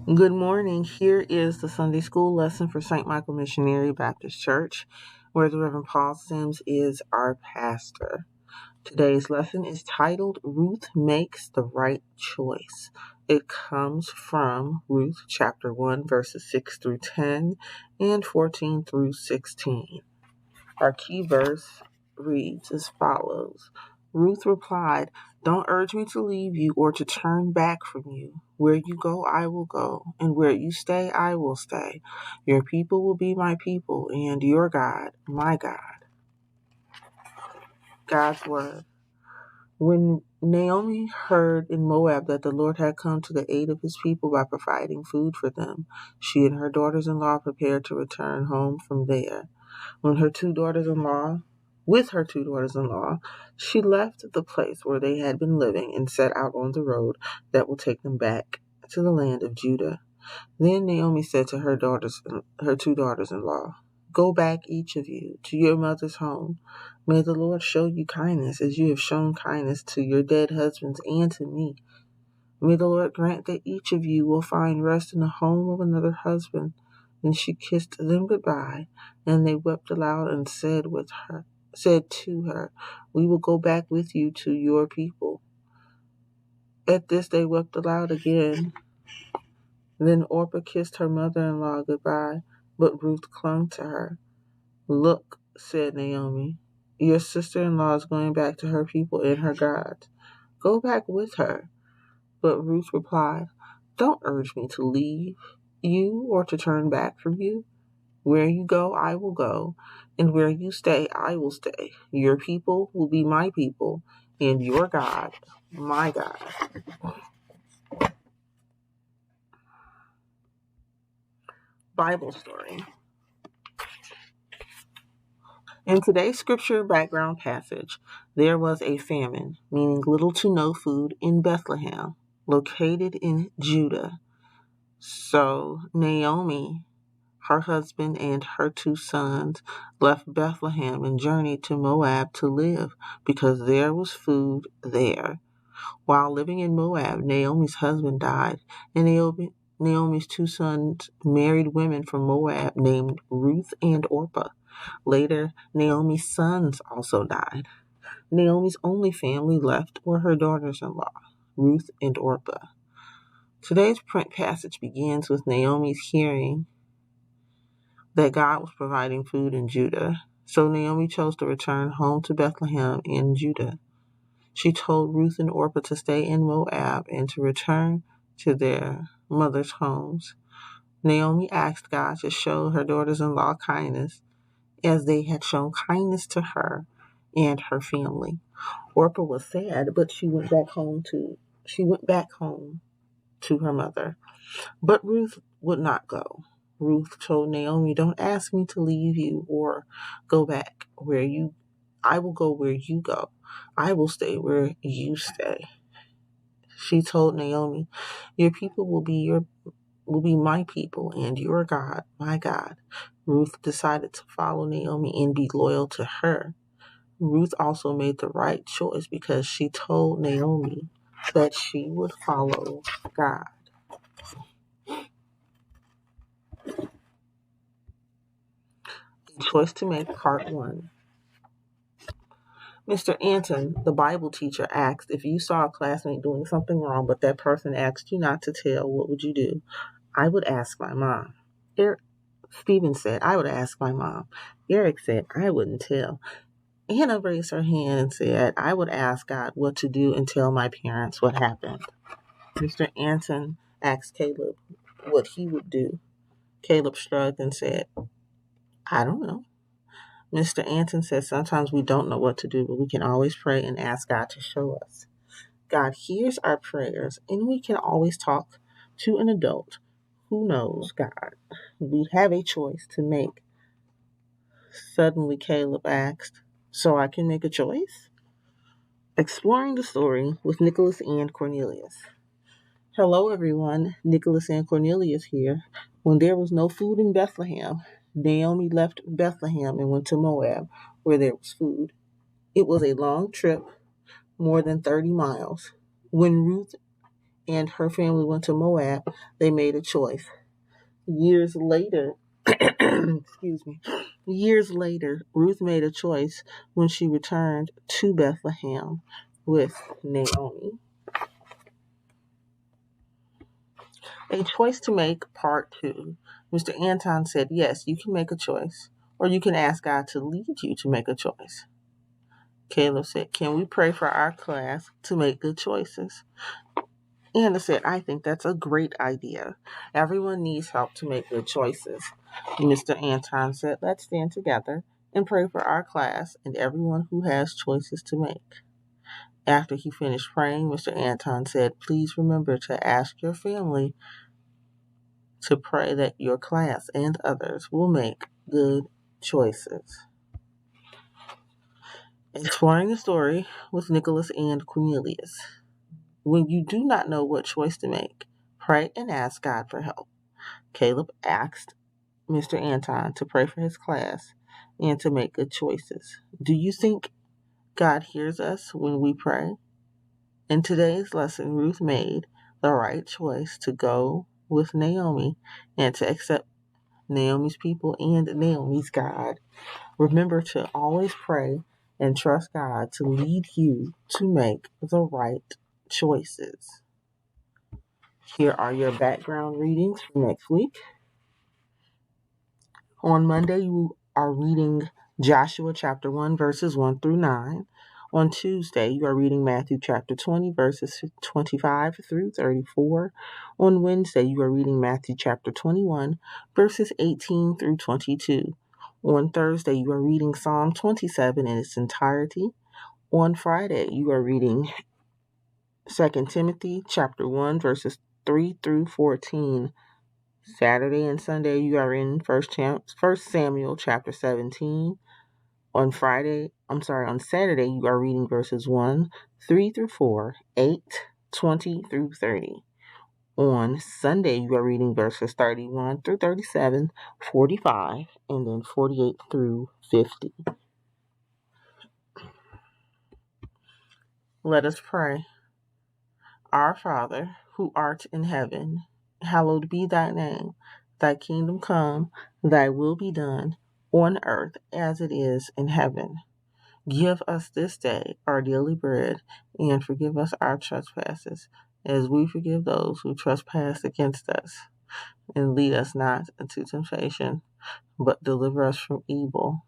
Good morning. Here is the Sunday School lesson for St. Michael Missionary Baptist Church, where the Reverend Paul Sims is our pastor. Today's lesson is titled Ruth Makes the Right Choice. It comes from Ruth chapter 1, verses 6 through 10 and 14 through 16. Our key verse reads as follows. Ruth replied, "Don't urge me to leave you or to turn back from you. Where you go, I will go, and where you stay, I will stay. Your people will be my people, and your God, my God." God's Word. When Naomi heard in Moab that the Lord had come to the aid of his people by providing food for them, she and her daughters-in-law prepared to return home from there. When her two daughters-in-law, with her two daughters-in-law, she left the place where they had been living and set out on the road that will take them back to the land of Judah. Then Naomi said to her two daughters-in-law, "Go back, each of you, to your mother's home. May the Lord show you kindness as you have shown kindness to your dead husbands and to me. May the Lord grant that each of you will find rest in the home of another husband." And she kissed them goodbye, and they wept aloud and said to her, "We will go back with you to your people." At this they wept aloud again. Then Orpah kissed her mother-in-law goodbye, but Ruth clung to her. "Look," said Naomi, "your sister-in-law is going back to her people and her gods. Go back with her." But Ruth replied, "Don't urge me to leave you or to turn back from you. Where you go, I will go, and where you stay, I will stay. Your people will be my people, and your God, my God." Bible story. In today's scripture background passage, there was a famine, meaning little to no food, in Bethlehem, located in Judah. So Naomi, her husband, and her two sons left Bethlehem and journeyed to Moab to live because there was food there. While living in Moab, Naomi's husband died, and Naomi's two sons married women from Moab named Ruth and Orpah. Later, Naomi's sons also died. Naomi's only family left were her daughters-in-law, Ruth and Orpah. Today's print passage begins with Naomi's hearing that God was providing food in Judah. So Naomi chose to return home to Bethlehem in Judah. She told Ruth and Orpah to stay in Moab and to return to their mother's homes. Naomi asked God to show her daughters-in-law kindness as they had shown kindness to her and her family. Orpah was sad, but she went back home to her mother. But Ruth would not go. Ruth told Naomi, "Don't ask me to leave you or go back where you I will go where you go. I will stay where you stay." She told Naomi, "Your people will be my people, and your God, my God." Ruth decided to follow Naomi and be loyal to her. Ruth also made the right choice because she told Naomi that she would follow God. Choice to make, part 1. Mr. Anton, the Bible teacher, asked, "If you saw a classmate doing something wrong, but that person asked you not to tell, what would you do?" "I would ask my mom." Stephen said, "I would ask my mom." Eric said, "I wouldn't tell." Hannah raised her hand and said, "I would ask God what to do and tell my parents what happened." Mr. Anton asked Caleb what he would do. Caleb shrugged and said, "I don't know." Mr. Anton said, "Sometimes we don't know what to do, but we can always pray and ask God to show us." God hears our prayers, and we can always talk to an adult who knows God. We have a choice to make. Suddenly, Caleb asked, "So I can make a choice?" Exploring the story with Nicholas and Cornelius. Hello, everyone. Nicholas and Cornelius here. When there was no food in Bethlehem, Naomi left Bethlehem and went to Moab, where there was food. It was a long trip, more than 30 miles. When Ruth and her family went to Moab, they made a choice. Years later, excuse me, years later, Ruth made a choice when she returned to Bethlehem with Naomi. A choice to make, part 2. Mr. Anton said, yes, you can make a choice, or you can ask God to lead you to make a choice. Caleb said, can we pray for our class to make good choices? Anna said, I think that's a great idea. Everyone needs help to make good choices. Mr. Anton said, let's stand together and pray for our class and everyone who has choices to make. After he finished praying, Mr. Anton said, please remember to ask your family to pray that your class and others will make good choices. Exploring the story with Nicholas and Cornelius. When you do not know what choice to make, pray and ask God for help. Caleb asked Mr. Anton to pray for his class and to make good choices. Do you think God hears us when we pray? In today's lesson, Ruth made the right choice to go with Naomi and to accept Naomi's people and Naomi's God. Remember to always pray and trust God to lead you to make the right choices. Here are your background readings for next week. On Monday, you are reading Joshua chapter 1, verses 1 through 9. On Tuesday, you are reading Matthew chapter 20, verses 25 through 34. On Wednesday, you are reading Matthew chapter 21, verses 18 through 22. On Thursday, you are reading Psalm 27 in its entirety. On Friday, you are reading 2 Timothy chapter 1, verses 3 through 14. Saturday and Sunday, you are in First Samuel chapter 17. On Saturday, you are reading verses 1, 3 through 4, 8, 20 through 30. On Sunday, you are reading verses 31 through 37, 45, and then 48 through 50. Let us pray. Our Father, who art in heaven, hallowed be thy name. Thy kingdom come, thy will be done, on earth as it is in heaven. Give us this day our daily bread, and forgive us our trespasses, as we forgive those who trespass against us. And lead us not into temptation, but deliver us from evil.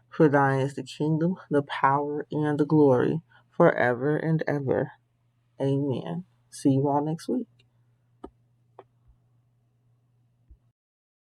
For thine is the kingdom, the power, and the glory, forever and ever. Amen. See you all next week.